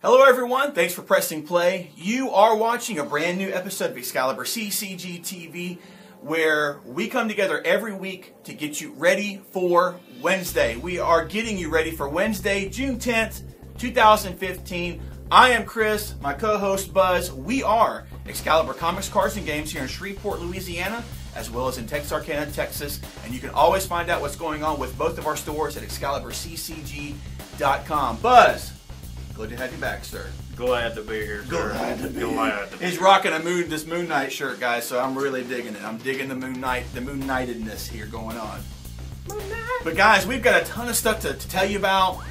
Hello everyone, thanks for pressing play. You are watching a brand new episode of ExcaliburCCGTV where we come together every week to get you ready for Wednesday. We are getting you ready for Wednesday, June 10th, 2015. I am Chris, my co-host Buzz. We are Excalibur Comics, Cards, and Games here in Shreveport, Louisiana, as well as in Texarkana, Texas. And you can always find out what's going on with both of our stores at ExcaliburCCG.com. Buzz, good to have you back, sir. Glad to be here, sir. Glad to be here. He's rocking this Moon Knight shirt, guys, so I'm really digging it. I'm digging the Moon Knightedness here going on. But guys, we've got a ton of stuff to tell you about.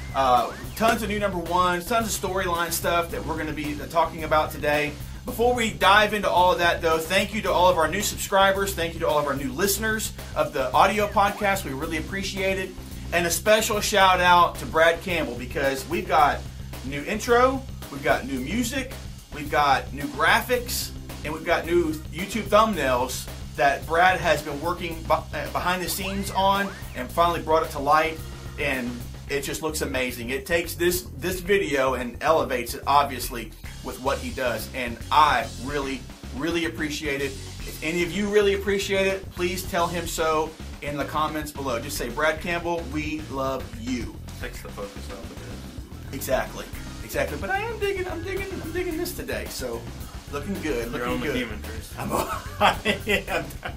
Tons of new number ones, tons of storyline stuff that we're going to be talking about today. Before we dive into all of that, though, thank you to all of our new subscribers. Thank you to all of our new listeners of the audio podcast. We really appreciate it. And a special shout out to Brad Campbell, because we've got new intro, we've got new music, we've got new graphics, and we've got new YouTube thumbnails that Brad has been working behind the scenes on and finally brought it to light, and it just looks amazing. It takes this video and elevates it, obviously, with what he does, and I really, really appreciate it. If any of you really appreciate it, please tell him so in the comments below. Just say, Brad Campbell, we love you. Takes the focus off of it. Exactly. But I'm digging this today. So, looking good. You're on the human trace. I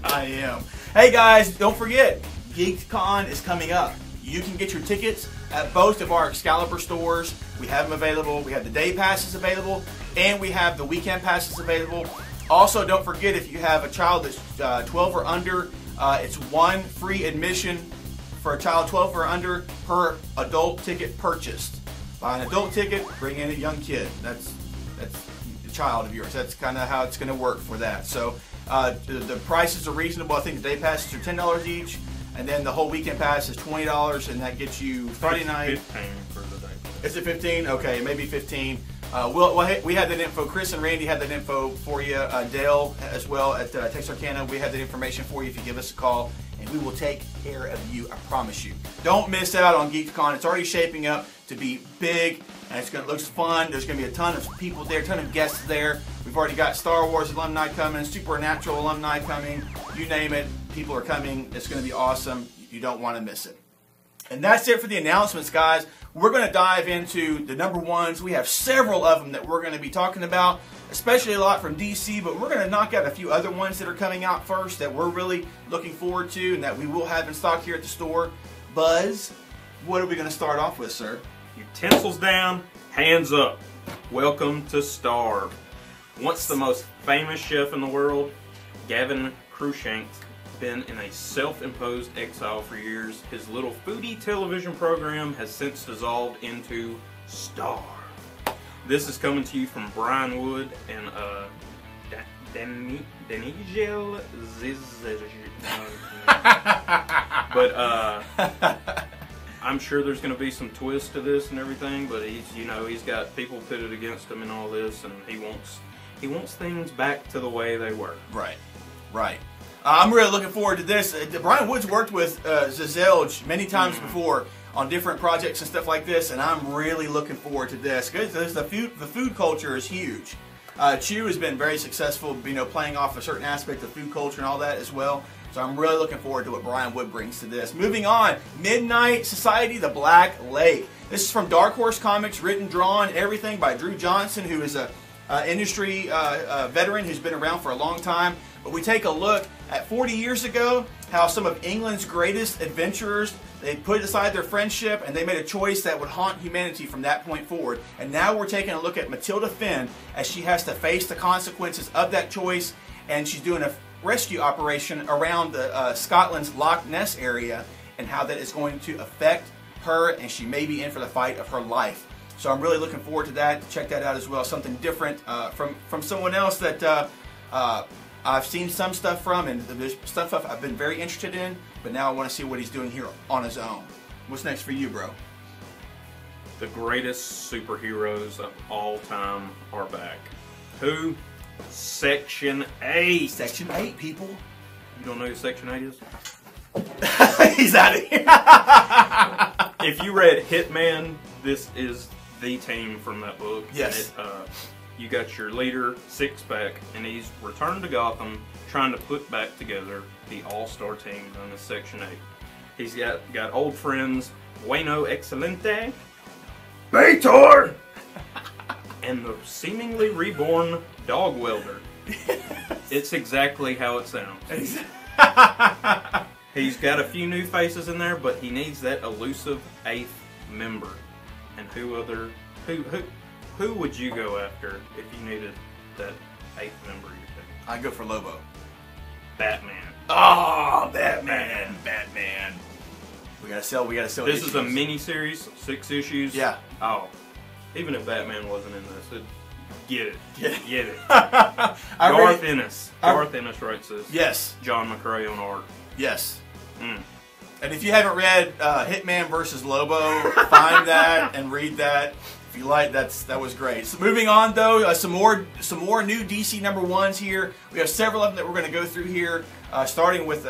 am. Hey guys, don't forget, GeekCon is coming up. You can get your tickets at both of our Excalibur stores. We have them available. We have the day passes available, and we have the weekend passes available. Also, don't forget, if you have a child that's 12 or under, it's one free admission for a child 12 or under per adult ticket purchased. Buy an adult ticket, bring in a young kid. That's a child of yours. That's kind of how it's going to work for that. So the prices are reasonable. I think the day passes are $10 each, and then the whole weekend pass is $20, and that gets you Friday night. 15 for the day pass. Is it 15? Okay, maybe 15. We had that info. Chris and Randy had that info for you. Dale as well at Texarkana. We had that information for you if you give us a call, and we will take care of you. I promise you. Don't miss out on GeekCon. It's already shaping up to be big, and it looks fun. There's going to be a ton of people there, a ton of guests there. We've already got Star Wars alumni coming, Supernatural alumni coming. You name it, people are coming. It's going to be awesome. You don't want to miss it. And that's it for the announcements, guys. We're going to dive into the number ones. We have several of them that we're going to be talking about, especially a lot from DC, but we're going to knock out a few other ones that are coming out first that we're really looking forward to and that we will have in stock here at the store. Buzz, what are we going to start off with, sir? Utensils down, hands up. Welcome to Starve. Once the most famous chef in the world, Gavin Cruikshank's been in a self-imposed exile for years. His little foodie television program has since dissolved into Starve. This is coming to you from Brian Wood and Danijel But I'm sure there's going to be some twist to this and everything, but he's got people pitted against him and all this, and he wants things back to the way they were. Right. I'm really looking forward to this. Brian Wood's worked with Zazelj many times before on different projects and stuff like this, and I'm really looking forward to this because the food culture is huge. Chew has been very successful, playing off a certain aspect of food culture and all that as well. So I'm really looking forward to what Brian Wood brings to this. Moving on, Midnight Society, The Black Lake. This is from Dark Horse Comics, written, drawn, everything by Drew Johnson, who is a industry veteran who's been around for a long time. But we take a look at 40 years ago, how some of England's greatest adventurers, they put aside their friendship and they made a choice that would haunt humanity from that point forward. And now we're taking a look at Matilda Finn as she has to face the consequences of that choice, and she's doing a rescue operation around the Scotland's Loch Ness area, and how that is going to affect her, and she may be in for the fight of her life. So I'm really looking forward to that. Check that out as well. Something different from someone else that I've seen some stuff from, and there's stuff I've been very interested in, but now I want to see what he's doing here on his own. What's next for you, bro? The greatest superheroes of all time are back. Who? Section 8. Section 8, people. You don't know who Section 8 is? He's out of here. If you read Hitman, this is the team from that book. Yes. And you got your leader, Six-Pack, and he's returned to Gotham trying to put back together the all-star team known as Section 8. He's got old friends, Bueno Excelente, Bator, and the seemingly reborn Dog Welder. It's exactly how it sounds. He's got a few new faces in there, but he needs that elusive 8th member. And who would you go after if you needed that 8th member? You think? I'd go for Lobo. Batman. Oh, Batman. We gotta sell. This is a mini series, 6 issues. Yeah. Oh, even if Batman wasn't in this, get it. Garth Ennis writes this. Yes. John McCrae on art. Yes. And if you haven't read Hitman versus Lobo, find that and read that. If you like, that was great. So moving on though, some more new DC #1s here. We have several of them that we're going to go through here, starting with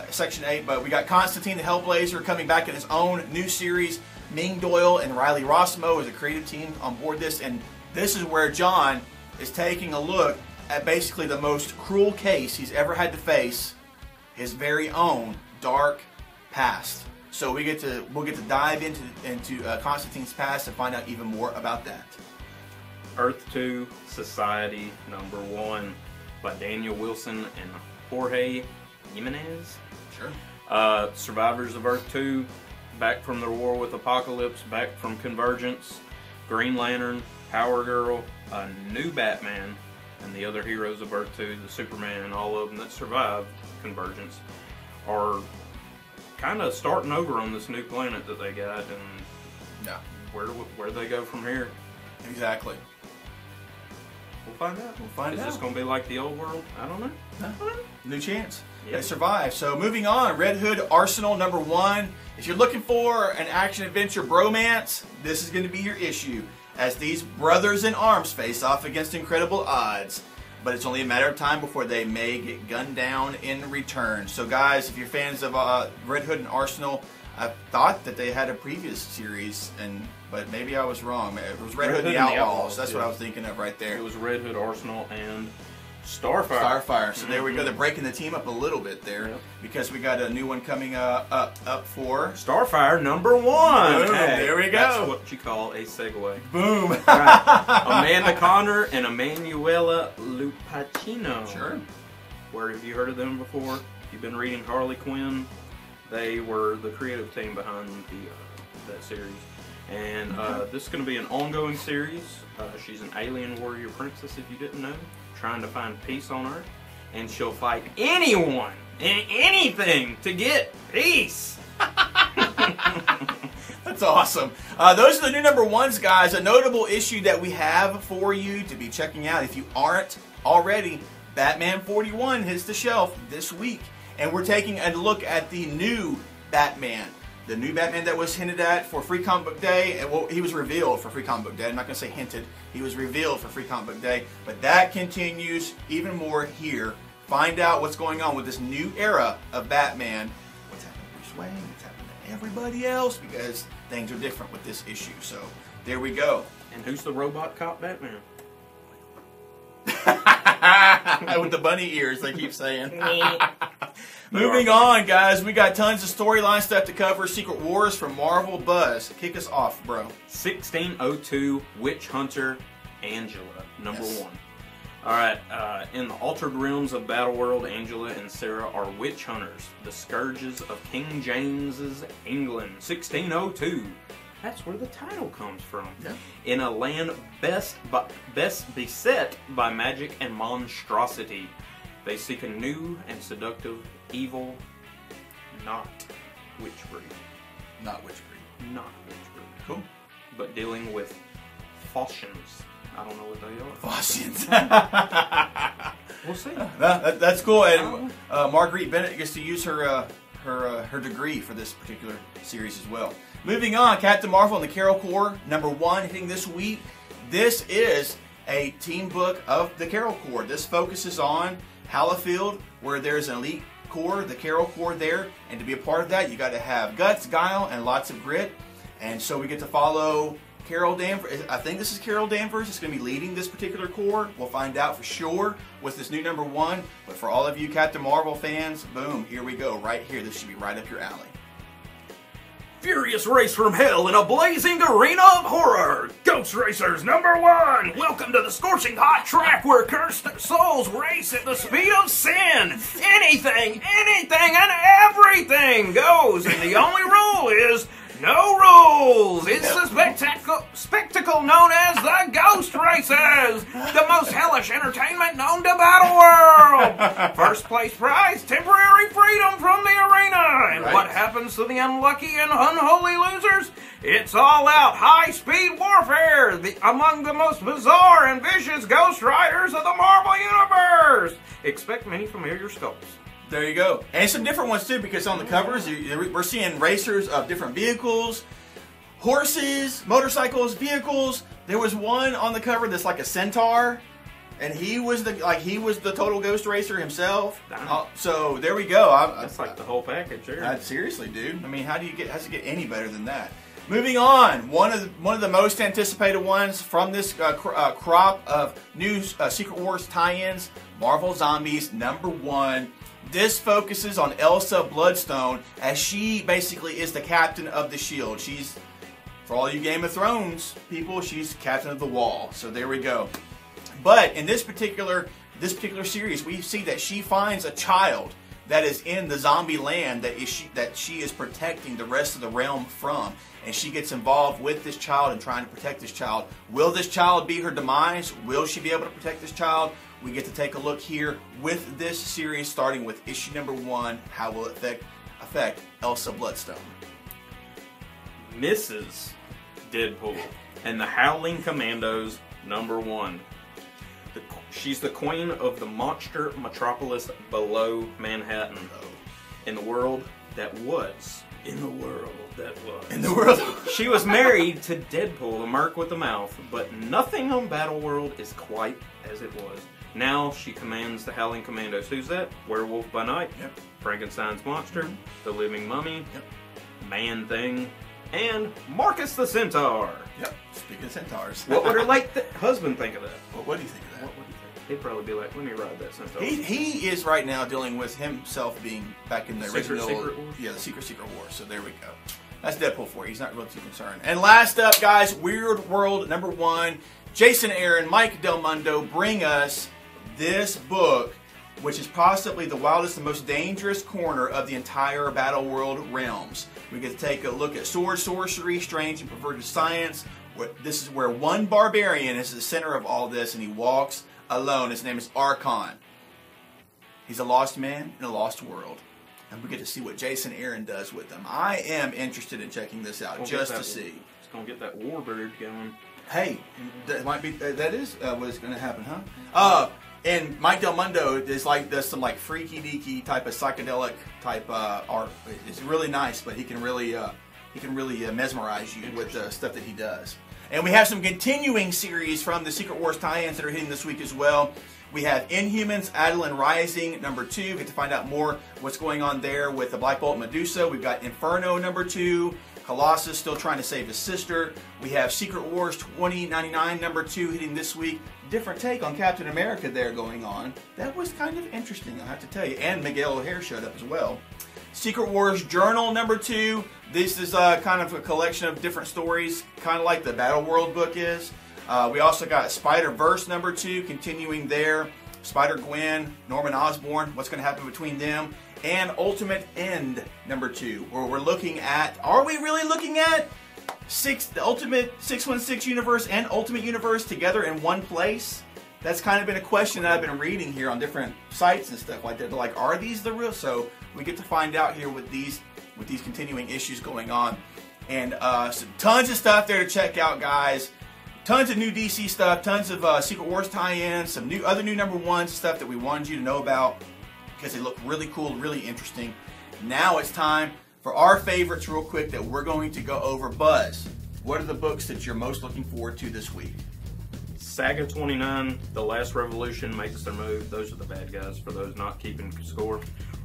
Section 8. But we got Constantine the Hellblazer coming back in his own new series. Ming Doyle and Riley Rossmo as a creative team on board this, and this is where John is taking a look at basically the most cruel case he's ever had to face, his very own dark past. So we'll get to dive into Constantine's past and find out even more about that. Earth 2 Society #1 by Daniel Wilson and Jorge Jimenez. Sure. Survivors of Earth 2, back from their war with Apocalypse, back from Convergence, Green Lantern, Power Girl, a new Batman, and the other heroes of Earth 2, the Superman, and all of them that survived Convergence, are kind of starting over on this new planet that they got, and yeah, where they go from here. Exactly. We'll find out. Is this going to be like the old world? I don't know. New chance. Yep. They survive. So moving on, Red Hood Arsenal #1. If you're looking for an action-adventure bromance, this is going to be your issue, as these brothers in arms face off against incredible odds. But it's only a matter of time before they may get gunned down in return. So guys, if you're fans of Red Hood and Arsenal, I thought that they had a previous series, but maybe I was wrong. It was Red Hood and the Outlaws. That's what I was thinking of right there. It was Red Hood, Arsenal, and Starfire. So there we go. They're breaking the team up a little bit there, because we got a new one coming up for Starfire #1. Boom, there we go. That's what you call a segue. Boom. Right. Amanda Connor and Emanuela Lupacino. Sure. Where have you heard of them before? You've been reading Harley Quinn. They were the creative team behind that series. And this is going to be an ongoing series. She's an alien warrior princess, if you didn't know, trying to find peace on Earth. And she'll fight anyone and anything to get peace. That's awesome. Those are the new #1s, guys. A notable issue that we have for you to be checking out, if you aren't already, Batman 41 hits the shelf this week. And we're taking a look at the new Batman. The new Batman that was hinted at for Free Comic Book Day. Well, he was revealed for Free Comic Book Day. I'm not going to say hinted. He was revealed for Free Comic Book Day. But that continues even more here. Find out what's going on with this new era of Batman. What's happening to Bruce Wayne? What's happening to everybody else? Because things are different with this issue. So, there we go. And who's the robot cop Batman? With the bunny ears, they keep saying. Moving on, guys, we got tons of storyline stuff to cover. Secret Wars from Marvel. Buzz, kick us off, bro. 1602 Witch Hunter Angela, #1. Alright, in the altered realms of Battleworld, Angela and Sarah are witch hunters, the scourges of King James's England. 1602. That's where the title comes from. Yeah. In a land best beset by magic and monstrosity, they seek a new and seductive evil, not witch breed. Not witch breed. Not witch breed. Cool. But dealing with Phocians. I don't know what they are. Phocians. We'll see. That's cool. And Marguerite Bennett gets to use her degree for this particular series as well. Moving on, Captain Marvel and the Carol Corps, #1 hitting this week. This is a team book of the Carol Corps. This focuses on Hallifield, where there's an elite corps, the Carol Corps there, and to be a part of that, you got to have guts, guile, and lots of grit. And so we get to follow Carol Danvers. I think this is Carol Danvers. It's going to be leading this particular corps. We'll find out for sure with this new #1. But for all of you Captain Marvel fans, boom, here we go. Right here. This should be right up your alley. Furious race from hell in a blazing arena of horror. Ghost Racers #1. Welcome to the scorching hot track where cursed souls race at the speed of sin. Anything, and everything goes. And the only rule is no rules. It's the spectacle known as the Ghost Races. The most hellish entertainment known to Battleworld. First place prize, temporary freedom from the arena. And what happens to the unlucky and unholy losers? It's all out high-speed warfare among the most bizarre and vicious Ghost Riders of the Marvel Universe. Expect many familiar skulls. There you go. And some different ones too, because on the covers, we're seeing racers of different vehicles, horses, motorcycles, vehicles. There was one on the cover that's like a centaur, and he was the total ghost racer himself. So there we go. That's like the whole package there. Seriously, does it get any better than that? Moving on, one of the most anticipated ones from this crop of new Secret Wars tie-ins, Marvel Zombies #1. This focuses on Elsa Bloodstone, as she basically is the captain of the Shield. She's, for all you Game of Thrones people, she's captain of the Wall. So there we go. But in this particular series, we see that she finds a child that is in the zombie land that she is protecting the rest of the realm from. And she gets involved with this child and trying to protect this child. Will this child be her demise? Will she be able to protect this child? We get to take a look here with this series, starting with issue #1. How will it affect Elsa Bloodstone? Mrs. Deadpool and the Howling Commandos #1. She's the queen of the monster metropolis below Manhattan. In the world that was. In the world that was. In the world. She was married to Deadpool, the merc with the mouth, but nothing on Battleworld is quite as it was. Now she commands the Howling Commandos. Who's that? Werewolf by Night. Yep. Frankenstein's Monster. The Living Mummy. Yep. Man-Thing. And Marcus the Centaur. Yep. Speaking of centaurs. What would her late husband think of that? What do you think of that? What would he think? He'd probably be like, let me ride that centaur. He is right now dealing with himself being back in the original Secret Wars? Yeah, the Secret Wars. So there we go. That's Deadpool for you. He's not really too concerned. And last up, guys, Weirdworld #1. Jason Aaron, Mike Del Mundo bring us this book, which is possibly the wildest and most dangerous corner of the entire Battleworld realms. We get to take a look at sword, sorcery, strange and perverted science. This is where one barbarian is the center of all this, and he walks alone. His name is Archon. He's a lost man in a lost world. And we get to see what Jason Aaron does with them. I am interested in checking this out just to see. It's going to get that warbird going. Hey, that might be, that is what is going to happen, huh? And Mike Del Mundo does some like freaky deaky type of psychedelic type art. It's really nice, but he can really mesmerize you with the stuff that he does. And we have some continuing series from the Secret Wars tie-ins that are hitting this week as well. We have Inhumans, Attilan Rising #2. Get to find out more what's going on there with the Black Bolt Medusa. We've got Inferno #2. Colossus still trying to save his sister. We have Secret Wars 2099 #2 hitting this week. Different take on Captain America there going on. That was kind of interesting, I have to tell you. And Miguel O'Hare showed up as well. Secret Wars Journal #2. This is kind of a collection of different stories, kind of like the Battleworld book is. We also got Spider-Verse #2, continuing there. Spider-Gwen, Norman Osborn, what's going to happen between them. And Ultimate End #2, where we're looking at, are we really looking at the Ultimate 616 universe and Ultimate Universe together in one place? That's kind of been a question that I've been reading here on different sites and stuff like that. They're like, are these the real? So we get to find out here with these continuing issues going on. And tons of stuff there to check out, guys. Tons of new DC stuff, tons of Secret Wars tie-ins, some other new #1s, stuff that we wanted you to know about because they look really cool, really interesting. Now it's time for our favorites real quick that we're going to go over. Buzz, what are the books that you're most looking forward to this week? Saga 29, The Last Revolution makes their move. Those are the bad guys for those not keeping score.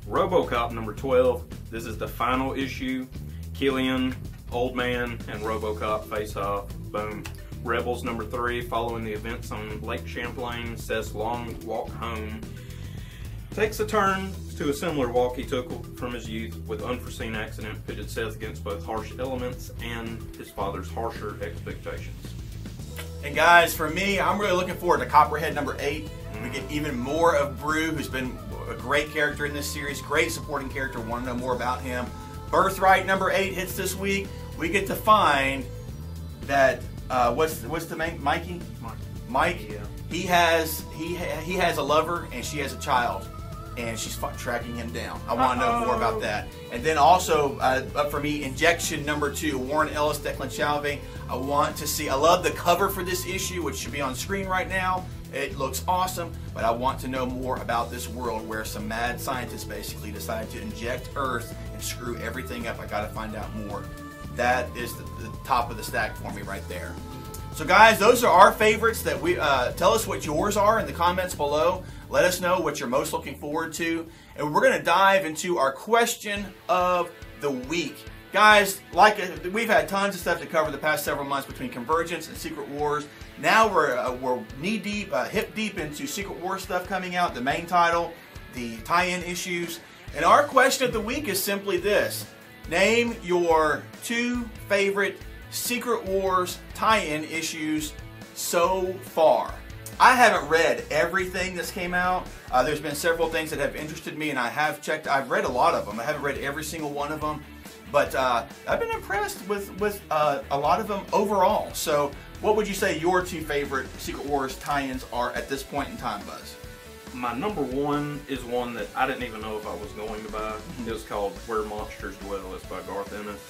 Robocop #12, this is the final issue. Killian Old Man and Robocop face off. Boom. Rebels number 3, following the events on Lake Champlain, Seth's long walk home takes a turn to a similar walk he took from his youth, with unforeseen accident pitted Seth against both harsh elements and his father's harsher expectations. And guys, for me, I'm really looking forward to Copperhead number 8. We get even more of Brew, who's been a great character in this series, great supporting character. Want to know more about him? Birthright number 8 hits this week. We get to find that what's the name? Mikey? Mike. Yeah. He has a lover and she has a child, and she's tracking him down. I want to know more about that. And then also up for me, Injection number 2, Warren Ellis, Declan Shalvey. I want to see. I love the cover for this issue, which should be on screen right now. It looks awesome, but I want to know more about this world where some mad scientists basically decide to inject Earth and screw everything up. I got to find out more. That is the top of the stack for me right there. So guys, those are our favorites. That we tell us what yours are in the comments below. Let us know what you're most looking forward to, and we're going to dive into our question of the week. Guys, we've had tons of stuff to cover the past several months between Convergence and Secret Wars. Now we're knee deep, hip deep into Secret Wars stuff coming out, the main title, the tie-in issues, and our question of the week is simply this: name your 2 favorite Secret Wars tie-in issues so far. I haven't read everything that's came out. There's been several things that have interested me, and I've read a lot of them. I haven't read every single one of them, but I've been impressed with a lot of them overall. So what would you say your 2 favorite Secret Wars tie-ins are at this point in time, Buzz? My number 1 is one that I didn't even know if I was going to buy. It was called Where Monsters Dwell. It's by Garth Ennis.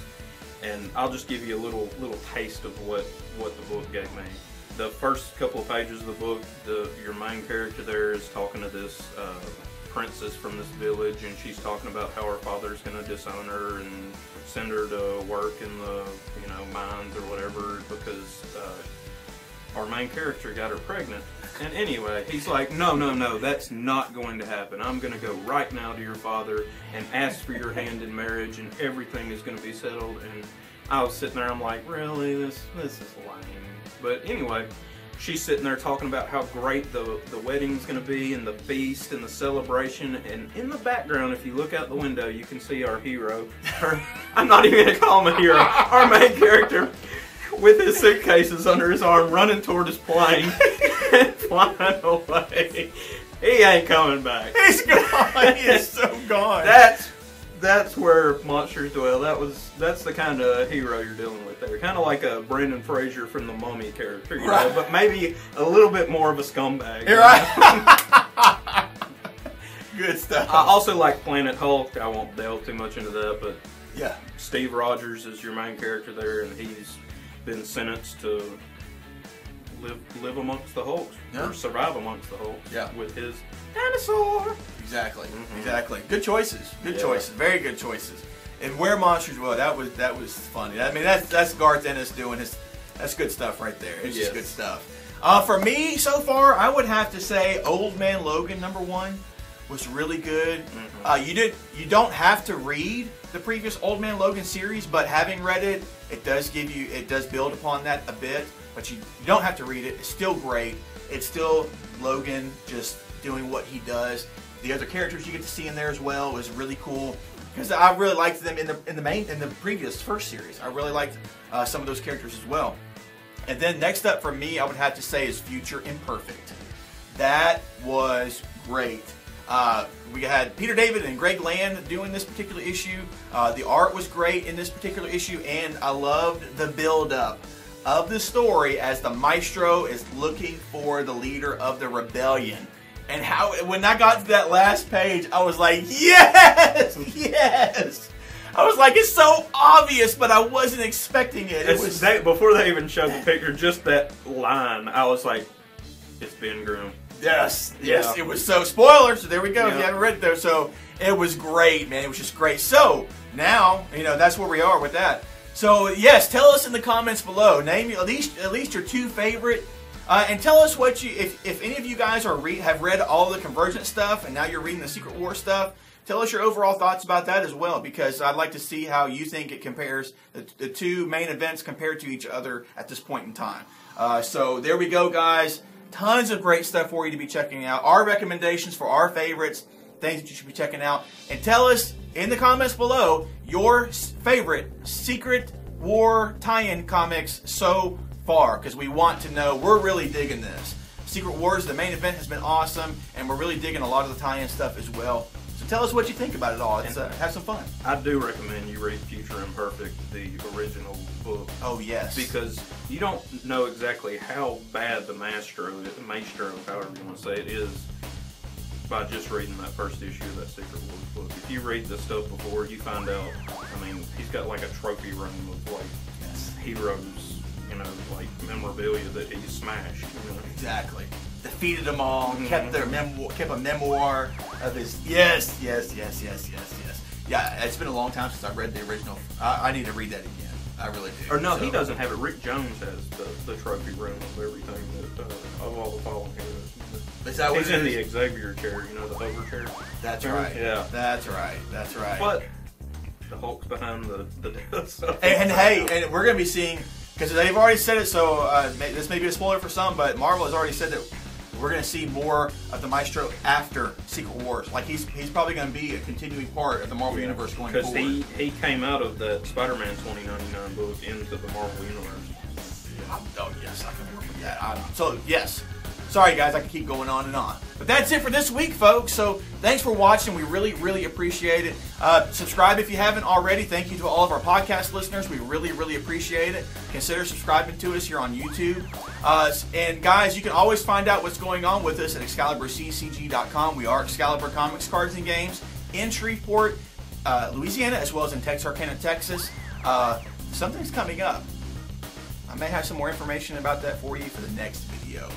And I'll just give you a little taste of what the book gave me. The first couple of pages of the book, your main character there is talking to this princess from this village, and she's talking about how her father's going to disown her and send her to work in the mines or whatever because our main character got her pregnant. And anyway, he's like, no, that's not going to happen. I'm going to go right now to your father and ask for your hand in marriage, and everything is going to be settled. And I was sitting there, I'm like, really? This is lame. But anyway, she's sitting there talking about how great the wedding's going to be, and the feast, and the celebration. And in the background, if you look out the window, you can see our hero. I'm not even going to call him a hero. Our main character, with his suitcases under his arm, running toward his plane and flying away. He ain't coming back. He's gone. He is so gone. That's where Monsters Dwell. That's the kind of hero you're dealing with there. Kind of like a Brendan Fraser from the Mummy character, you know, but maybe a little bit more of a scumbag. You're right. Good stuff. I also like Planet Hulk. I won't delve too much into that, but yeah, Steve Rogers is your main character there, and he's been sentenced to live amongst the Hulks, or survive amongst the Hulks, with his dinosaur. Exactly, exactly. Good choices. Good choices. Very good choices. And Where Monsters Dwell, that was funny. I mean, that's Garth Ennis doing his. That's good stuff right there. It's just good stuff. For me, so far, I would have to say Old Man Logan #1 was really good. You don't have to read the previous Old Man Logan series, but having read it, it does build upon that a bit. But you don't have to read it. It's still great. It's still Logan just doing what he does. The other characters you get to see in there as well was really cool, because I really liked them in the previous first series. I really liked some of those characters as well. And then next up for me, I would have to say is Future Imperfect. That was great. We had Peter David and Greg Land doing this particular issue. The art was great in this particular issue, and I loved the build-up of the story as the Maestro is looking for the leader of the rebellion. And how, when I got to that last page, I was like, yes! Yes! I was like, it's so obvious, but I wasn't expecting it. Before they even showed the picture, just that line, I was like, it's Ben Grimm. Yes, yes, it was so, spoiler, so there we go, if you haven't read it though, so it was great, man, it was just great. So, now, that's where we are with that. So, yes, tell us in the comments below, name at least your 2 favorite, and tell us what if any of you guys have read all the Convergent stuff, and now you're reading the Secret War stuff, tell us your overall thoughts about that as well, because I'd like to see how you think it compares, the two main events compared to each other at this point in time. So there we go, guys. Tons of great stuff for you to be checking out. Our recommendations for our favorites, things that you should be checking out. And tell us in the comments below your favorite Secret War tie-in comics so far, because we want to know. We're really digging this. Secret Wars, the main event, has been awesome, and we're really digging a lot of the tie-in stuff as well. So tell us what you think about it all. It's, have some fun. I do recommend you read Future Imperfect, the original book. Oh, yes. Because you don't know exactly how bad the maestro, however you want to say it, is by just reading that first issue of that Secret Wars book. If you read the stuff before, you find out, I mean, he's got like a trophy room of like heroes, you know, like memorabilia that he smashed. You know? Exactly. Defeated them all, kept a memoir of his. Yes. Yeah, it's been a long time since I read the original. I need to read that again. I really do. Or no, he doesn't have it. Rick Jones has the trophy room of everything that of all the fallen heroes. Is that what he's in the Xavier chair, you know, the hover chair. That's right. Yeah. That's right. But the Hulk's behind the stuff. And hey, and we're gonna be seeing, because they've already said it, so this may be a spoiler for some, but Marvel has already said that we're going to see more of the Maestro after Secret Wars. Like, he's probably going to be a continuing part of the Marvel Universe going forward. Because he came out of that Spider-Man 2099 book into the Marvel Universe. Oh, yes, I can work with that. So, yes. Sorry, guys, I can keep going on and on. But that's it for this week, folks. So, thanks for watching. We really, really appreciate it. Subscribe if you haven't already. Thank you to all of our podcast listeners. We really, really appreciate it. Consider subscribing to us here on YouTube. And, guys, you can always find out what's going on with us at ExcaliburCCG.com. We are Excalibur Comics, Cards, and Games in Shreveport, Louisiana, as well as in Texarkana, Texas. Something's coming up. I may have some more information about that for you for the next video.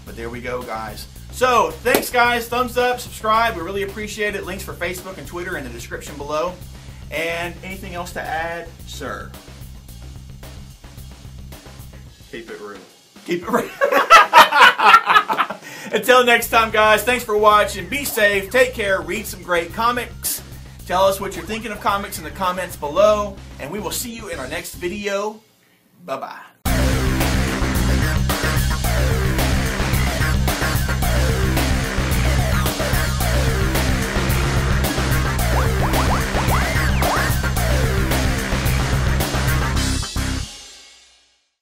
But there we go, guys. So, thanks, guys. Thumbs up, subscribe. We really appreciate it. Links for Facebook and Twitter in the description below. And anything else to add, sir? Keep it real. Keep it real. Until next time, guys, thanks for watching. Be safe. Take care. Read some great comics. Tell us what you're thinking of comics in the comments below. And we will see you in our next video. Bye-bye.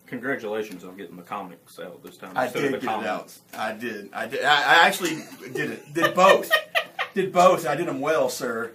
Congratulations on getting the comics out this time. I did get it out. I did. I actually did it. Did both. I did them well, sir.